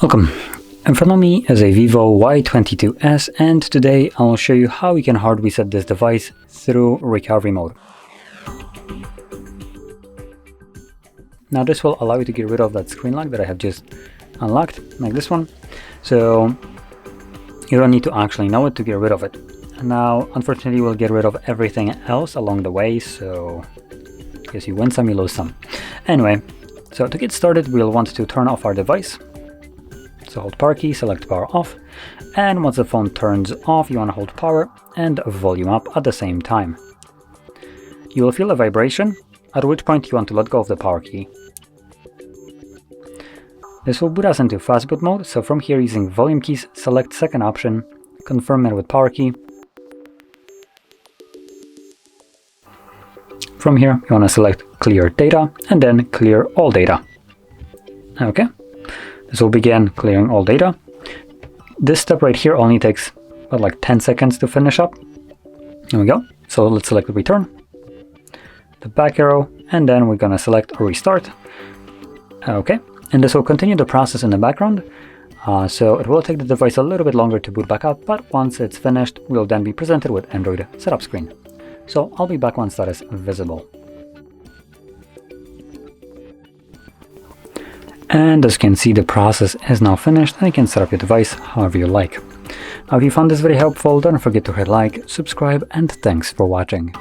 Welcome. In front of me is a VIVO Y22s, and today I'll show you how you can hard reset this device through recovery mode. Now this will allow you to get rid of that screen lock that I have just unlocked, like this one. So you don't need to actually know it to get rid of it. Now unfortunately we'll get rid of everything else along the way, so I guess you win some, you lose some. Anyway, so to get started we'll want to turn off our device. So hold power key, select power off, and once the phone turns off you want to hold power and volume up at the same time. You will feel a vibration, at which point you want to let go of the power key. This will boot us into fast boot mode, so from here using volume keys, select second option, confirm it with power key. From here you want to select clear data and then clear all data. Okay. This will begin clearing all data. This step right here only takes about like 10 seconds to finish up. There we go. So let's select return, the back arrow, and then we're gonna select restart. Okay, and this will continue the process in the background. So it will take the device a little bit longer to boot back up, but once it's finished, we'll then be presented with Android setup screen. So I'll be back once that is visible. And as you can see, the process is now finished and you can set up your device however you like. Now if you found this very helpful, don't forget to hit like, subscribe, and thanks for watching.